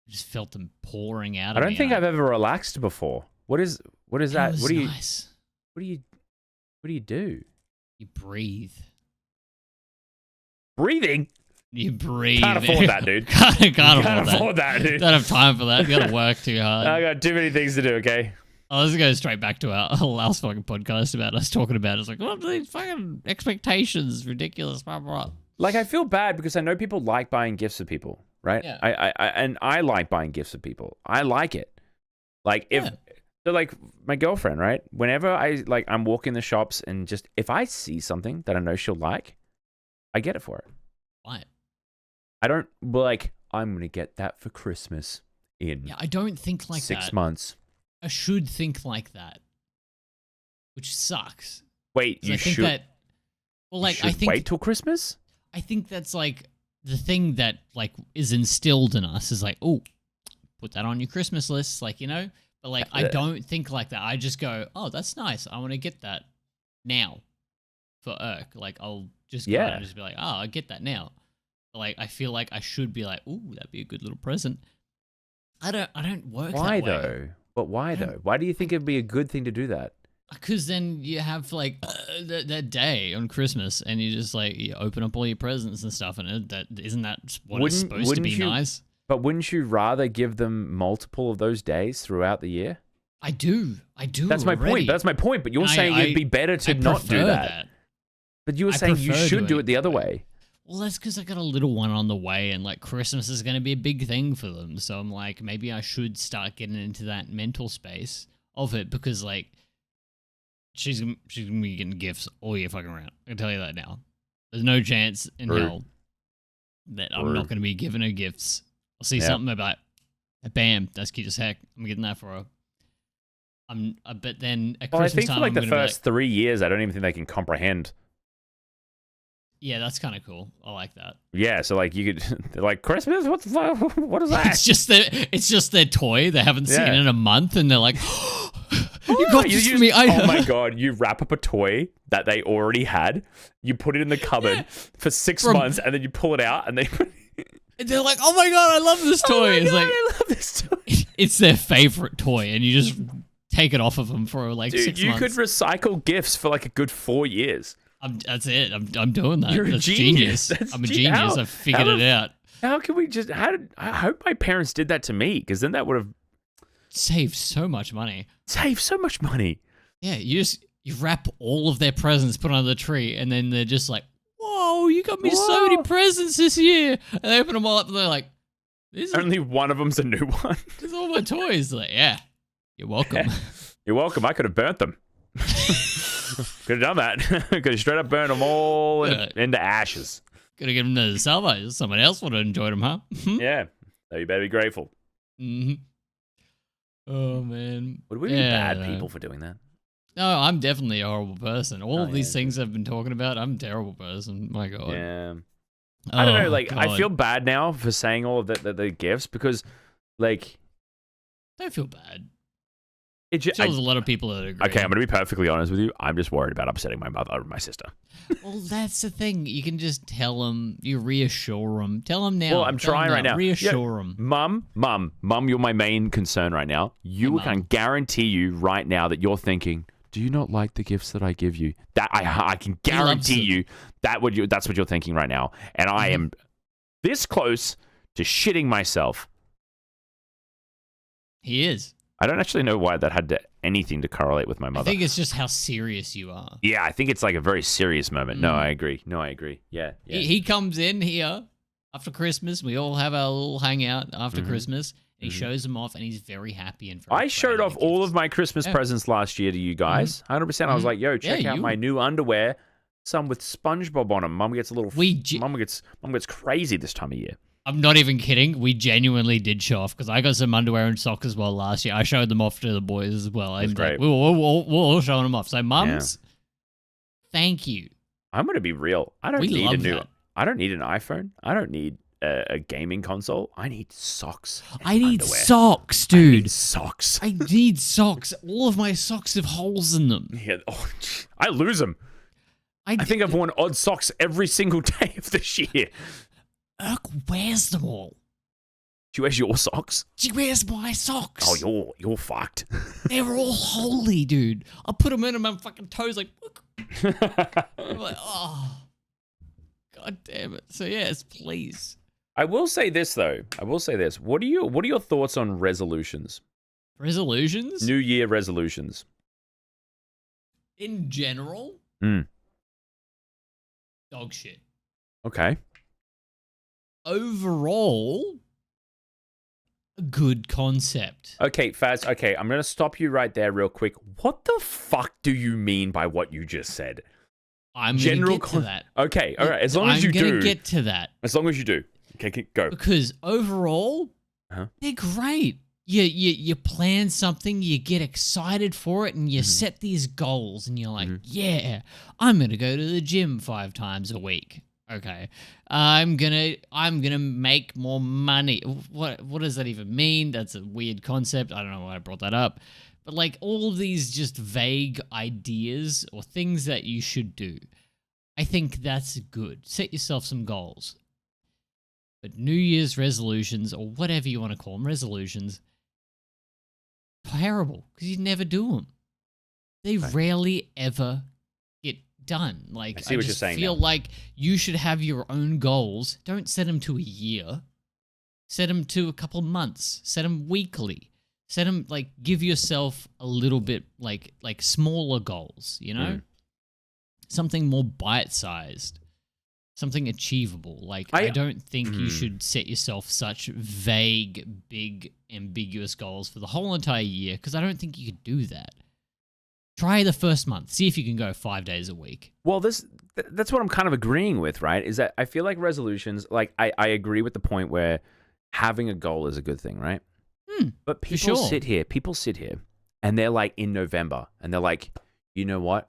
I just felt them pouring out. I don't think I've ever relaxed before. What is that? What do you? Nice. What do you do? You breathe. Breathing. You breathe. Can't afford that, dude. Can't afford that, dude. Don't have time for that. You gotta work too hard. I got too many things to do. Okay. Let's go straight back to our last fucking podcast about us talking about it. It's like, what are these fucking expectations? Ridiculous. Blah, blah. Like, I feel bad because I know people like buying gifts for people, right? Yeah. I like buying gifts for people. I like it. Like, so like my girlfriend, right? Whenever I'm walking the shops and just, if I see something that I know she'll like, I get it for her. Why? I don't, I'm going to get that for Christmas in I don't think like 6 months. I should think like that, which sucks. Wait, you should? I think wait till Christmas? I think that's like the thing that like is instilled in us is like, oh, put that on your Christmas list, like, you know? But like, I don't think like that. I just go, oh, that's nice. I want to get that now for Irk. Like, I'll just go and just be like, oh, I get that now. But, like, I feel like I should be like, ooh, that'd be a good little present. I don't work that way. Why though? But why though? Why do you think it'd be a good thing to do that? Because then you have like that day on Christmas, and you just like you open up all your presents and stuff, and that isn't that what is supposed to be nice? But wouldn't you rather give them multiple of those days throughout the year? I do. That's my point. That's my point. But you're saying it'd be better to not do that. But you were saying you should do it the other way. Well, that's because I got a little one on the way, and like Christmas is going to be a big thing for them. So I'm like, maybe I should start getting into that mental space of it, because like she's gonna be getting gifts all year fucking around. I can tell you that now. There's no chance in hell that I'm not going to be giving her gifts. I'll see something about, bam, that's cute as heck. I'm getting that for her. But then at Christmas I think time, for like the first 3 years, I don't even think they can comprehend. Yeah, that's kind of cool. I like that. Yeah, so like you could, they're like, Christmas? What the fuck? What is that? It's just their toy they haven't seen in a month, and they're like, you got this for me. Oh my god, you wrap up a toy that they already had, you put it in the cupboard for 6 months, and then you pull it out, and they're like, oh my god, I love this toy. It's like, I love this toy. It's their favorite toy, and you just take it off of them for like 6 months. You could recycle gifts for like a good 4 years. That's it. I'm doing that. You're a genius. I'm a genius. I've figured it out. How can we just? I hope my parents did that to me, because then that would have saved so much money. Yeah, you wrap all of their presents, put under the tree, and then they're just like, "Whoa, you got me so many presents this year!" And they open them all up, and they're like, "Only one of them's a new one." This is all my toys. Like, yeah, you're welcome. Yeah. You're welcome. I could have burnt them. Could have done that. Could have straight up burned them all into ashes. Could have given them to salvage. Someone else would have enjoyed them, huh? Yeah. So you better be grateful. Mm-hmm. Oh, man. Would we be bad people for doing that? No, I'm definitely a horrible person. All of these things I've been talking about, I'm a terrible person. My God. Yeah. I don't know. Like, God. I feel bad now for saying all of the gifts, because, like... Don't feel bad. There's a lot of people that agree. Okay, I'm going to be perfectly honest with you. I'm just worried about upsetting my mother or my sister. Well, that's the thing. You can just tell them. You reassure them. Tell them now. Well, I'm trying right now. Reassure them. Mum, you're my main concern right now. You can guarantee you right now that you're thinking, do you not like the gifts that I give you? That I can guarantee you that's what you're thinking right now. And I am this close to shitting myself. He is. I don't actually know why that had anything to correlate with my mother. I think it's just how serious you are. Yeah, I think it's like a very serious moment. No, I agree. Yeah. He comes in here after Christmas. We all have our little hangout after Christmas. He shows them off, and he's very happy and very I showed off all of my Christmas presents last year to you guys. 100%. I was like, yo, check out my new underwear. Some with SpongeBob on them. Mum gets a little... Mum gets crazy this time of year. I'm not even kidding. We genuinely did show off, because I got some underwear and socks as well last year. I showed them off to the boys as well. That's great. Like, we're all showing them off. So, mums, thank you. I'm going to be real. I don't need an iPhone. I don't need a gaming console. I need socks. I need socks, dude. I need socks. I need socks. All of my socks have holes in them. Yeah. Oh, I lose them. I think I've worn odd socks every single day of this year. Urk wears them all. She wears your socks? She wears my socks. Oh, you're fucked. They're all holy, dude. I'll put them in and my fucking toes like... I'm like, oh. God damn it. So yes, please. I will say this, though. What are your thoughts on resolutions? Resolutions? New Year resolutions. In general? Dog shit. Okay. Overall, a good concept. Okay, Faz. Okay, I'm going to stop you right there real quick. What the fuck do you mean by what you just said? I'm going to get to that. Okay, all right. As long as you do. I'm going to get to that. As long as you do. Okay, go. Because overall, they're great. You plan something, you get excited for it, and you set these goals, and you're like, yeah, I'm going to go to the gym 5 times a week. Okay, I'm gonna make more money. What does that even mean? That's a weird concept. I don't know why I brought that up. But like all of these just vague ideas or things that you should do, I think that's good. Set yourself some goals. But New Year's resolutions, or whatever you want to call them, resolutions, terrible, because you never do them. they rarely ever get done. Like, I see what you're just saying feel now. like you should have your own goals. Don't set them to a year. Set them to a couple months. Set them weekly. Set them, like, give yourself a little bit, like smaller goals, you know? Something more bite-sized. Something achievable. Like, I don't think you should set yourself such vague, big, ambiguous goals for the whole entire year, because I don't think you could do that. Try the first month. See if you can go 5 days a week. Well, that's what I'm kind of agreeing with, right? Is that I feel like resolutions, like I agree with the point where having a goal is a good thing, right? But people sit here, and they're like in November, and they're like, you know what?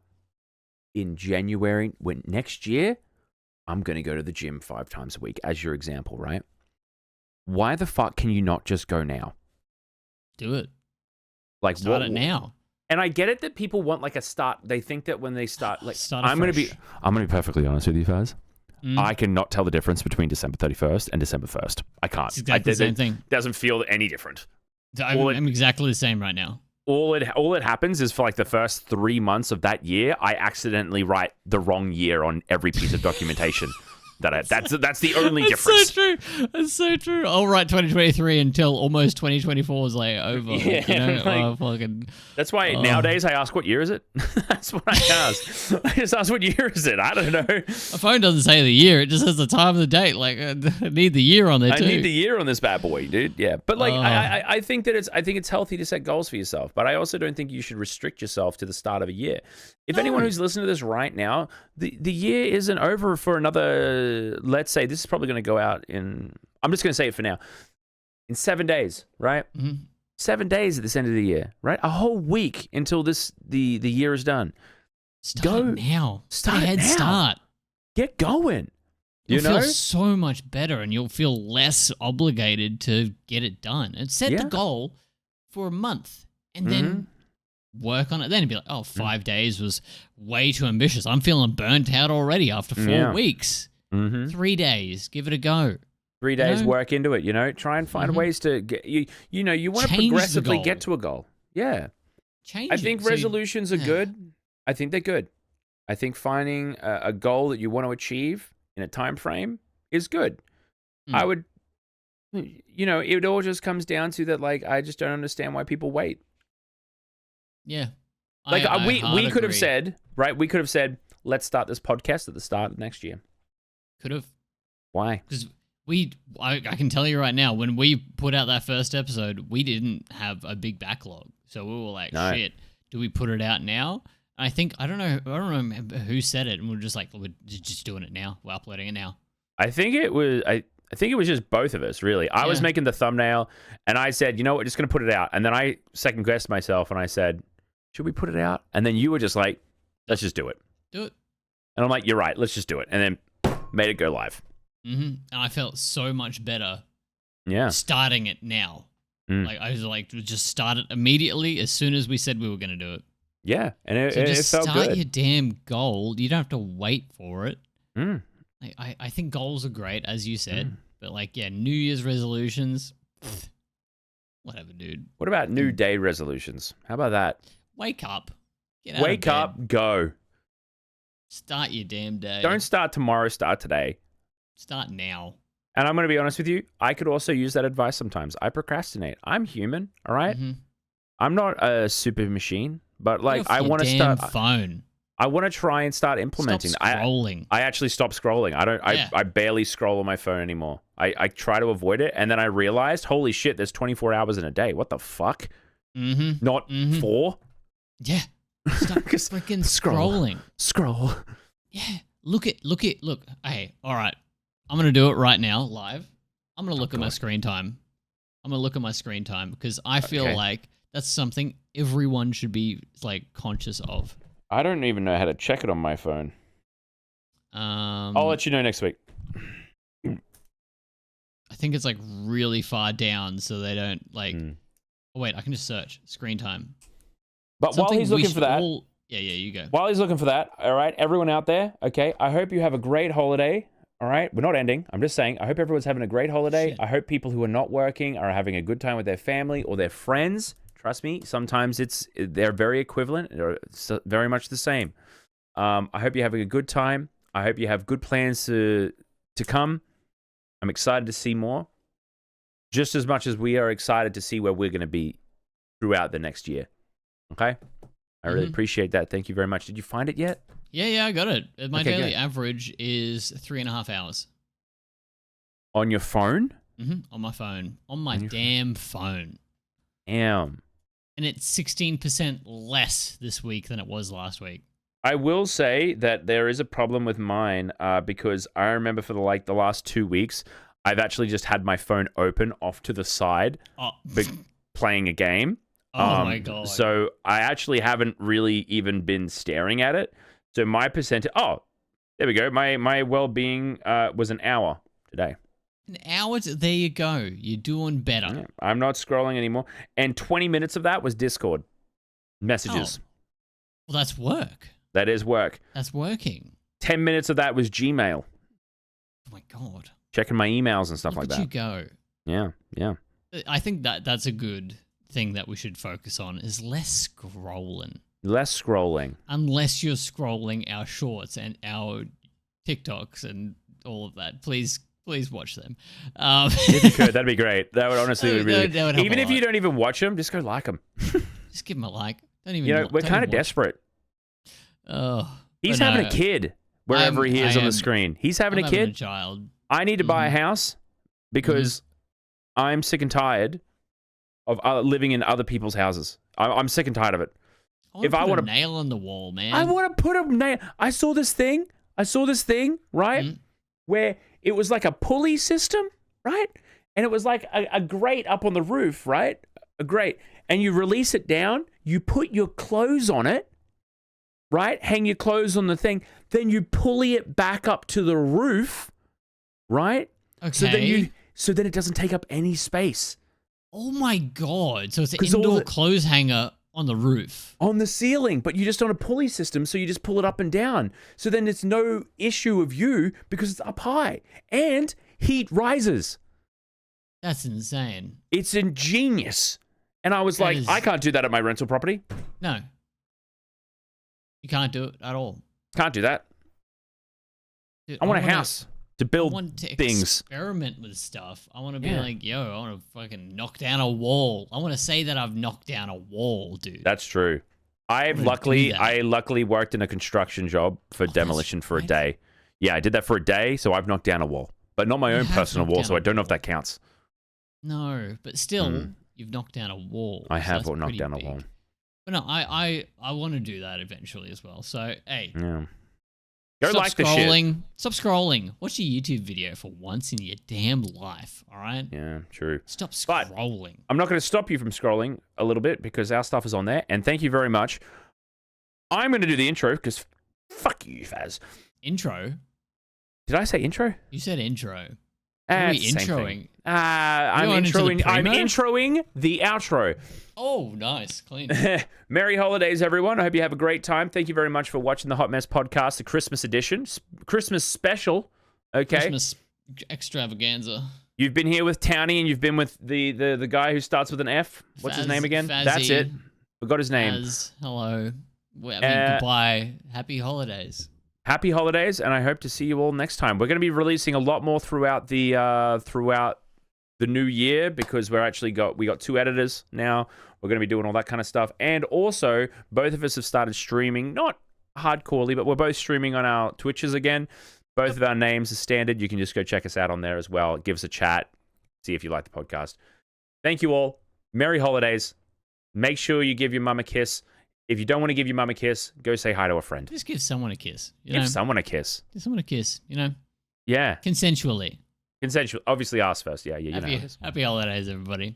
In January, next year, I'm going to go to the gym 5 times a week, as your example, right? Why the fuck can you not just go now? Do it. Like, start it now. And I get it that people want like a start. They think that when they start, like, start I'm going to be perfectly honest with you guys. I cannot tell the difference between December 31st and December 1st. I can't. It's exactly the same thing. Doesn't feel any different. I'm exactly the same right now. All it happens is for like the first 3 months of that year, I accidentally write the wrong year on every piece of documentation. That's the only difference. So true. That's so true. I'll write 2023 until almost 2024 is like over. Yeah, you know? like, that's why nowadays I ask, what year is it? That's what I ask. I just ask, what year is it? I don't know. My phone doesn't say the year. It just says the time of the date. Like, I need the year on there too. I need the year on this bad boy, dude. Yeah. But like, I think that it's healthy to set goals for yourself, but I also don't think you should restrict yourself to the start of a year. If anyone who's listening to this right now, the year isn't over for another, let's say, this is probably going to go out I'm just going to say it for now, in 7 days, right? 7 days at this end of the year, right? A whole week until the year is done. Start now. Start head now. Start. Get going. You'll feel so much better, and you'll feel less obligated to get it done. And set the goal for a month, and then work on it. Then be like, 5 days was way too ambitious. I'm feeling burnt out already after 4 weeks. 3 days, give it a go. 3 days, work into it. Try and find ways to get you want to progressively get to a goal. Yeah, I think resolutions are good. I think they're good. I think finding a goal that you want to achieve in a time frame is good. I would, it all just comes down to that. Like, I just don't understand why people wait. Yeah. Like, we could have said, right? We could have said, let's start this podcast at the start of next year. Could have. Why? Because I can tell you right now, when we put out that first episode, we didn't have a big backlog. So we were like, shit, do we put it out now? I don't remember who said it, and we're just like, we're just doing it now. We're uploading it now. I think it was just both of us, really. I was making the thumbnail, and I said, you know what, we're just going to put it out. And then I second guessed myself, and I said, should we put it out? And then you were just like, let's just do it. Do it. And I'm like, you're right, let's just do it. And then made it go live. And I felt so much better starting it now. Like, I was like, just start it immediately as soon as we said we were going to do it. Yeah, and it just felt start good. your damn goal. You don't have to wait for it. Like, I think goals are great, as you said, but like, New Year's resolutions, whatever, dude. What about new day resolutions? How about that? Wake up. Get out of Wake bed. up, go. Start your damn day. Don't start tomorrow, start today. Start now. And I'm going to be honest with you, I could also use that advice sometimes. I procrastinate. I'm human, all right? I'm not a super machine, but like, I want to start phone. I want to try and start implementing. Stop scrolling. I actually stopped scrolling. I barely scroll on my phone anymore. I try to avoid it, and then I realized, holy shit, there's 24 hours in a day. What the fuck? Not 4? Yeah. Stop freaking scrolling. Scroll. Yeah. Look. Hey, all right. I'm going to do it right now, live. I'm going to look at my screen time. Because I feel like that's something everyone should be like conscious of. I don't even know how to check it on my phone. I'll let you know next week. I think it's like really far down, so they don't like. Oh wait, I can just search screen time. But while he's looking for that, you go. While he's looking for that, all right, everyone out there, okay, I hope you have a great holiday. All right, we're not ending. I'm just saying, I hope everyone's having a great holiday. Shit. I hope people who are not working are having a good time with their family or their friends. Trust me, sometimes they're very equivalent or very much the same. I hope you're having a good time. I hope you have good plans to come. I'm excited to see more, just as much as we are excited to see where we're going to be throughout the next year. Okay? I really appreciate that. Thank you very much. Did you find it yet? Yeah, I got it. My daily average is 3.5 hours. On your phone? On my phone. On my damn phone. Damn. And it's 16% less this week than it was last week. I will say that there is a problem with mine because I remember for the last 2 weeks, I've actually just had my phone open off to the side, playing a game. Oh my God. So I actually haven't really even been staring at it. So my percentage, there we go. My well-being was an hour today. An hour? There you go. You're doing better. Yeah, I'm not scrolling anymore. And 20 minutes of that was Discord messages. Oh. Well, that's work. That is work. That's working. 10 minutes of that was Gmail. Oh my God. Checking my emails and stuff like that. Look at you go. Yeah. I think that's a good thing that we should focus on is less scrolling. Less scrolling. Unless you're scrolling our shorts and our TikToks and all of that. Please watch them. If you could, that'd be great. That would honestly be really that would help even if you don't even watch them, just go like them. Just give them a like. Don't even. We're kind of desperate. Oh, he's having a kid wherever he is on the screen. He's having a kid. Having a child. I need to buy a house because I'm sick and tired of living in other people's houses. I'm sick and tired of it. I want a nail on the wall, man. I want to put a nail. I saw this thing, right? Where it was like a pulley system, right? And it was like a grate up on the roof, right? A grate. And you release it down, you put your clothes on it, right? Hang your clothes on the thing. Then you pulley it back up to the roof, right? Okay. So then it doesn't take up any space. Oh my God. So it's an indoor clothes hanger on the roof. On the ceiling, but you're just on a pulley system, so you just pull it up and down. So then it's no issue of you because it's up high. And heat rises. That's insane. It's ingenious. And I was I can't do that at my rental property. No. You can't do it at all. Can't do that. Dude, I want a house to build things. Experiment with stuff. I want to be like, yo, I want to fucking knock down a wall. I want to say that I've knocked down a wall, dude. That's true. I luckily worked in a construction job for demolition for a day. Yeah, I did that for a day, so I've knocked down a wall. But not my own personal wall, so I don't know if that counts. No, but still, you've knocked down a wall. I have knocked down a wall. But no, I want to do that eventually as well. So, hey. Yeah. Stop scrolling. Stop scrolling. Watch a YouTube video for once in your damn life, all right? Yeah, true. Stop scrolling. I'm not going to stop you from scrolling a little bit because our stuff is on there. And thank you very much. I'm going to do the intro because fuck you, Faz. Intro? Did I say intro? You said intro. What are we introing? I'm introing the outro. Oh, nice. Clean. Merry holidays, everyone. I hope you have a great time. Thank you very much for watching the Hot Mess Podcast, the Christmas edition, Christmas special. Okay. Christmas extravaganza. You've been here with Townie, and you've been with the guy who starts with an F. What's his name again? Fazzy, that's it. Forgot his name. Hello. Goodbye. Happy holidays. Happy holidays, and I hope to see you all next time. We're going to be releasing a lot more throughout the new year because we got 2 editors now. We're going to be doing all that kind of stuff, and also both of us have started streaming, not hardcorely, but we're both streaming on our Twitches again. Both of our names are standard. You can just go check us out on there as well. Give us a chat. See if you like the podcast. Thank you all. Merry holidays. Make sure you give your mum a kiss. If you don't want to give your mum a kiss, go say hi to a friend. Just give someone a kiss. Give someone a kiss. Give someone a kiss, Yeah. Consensually. Obviously ask first. Yeah. Happy holidays, everybody.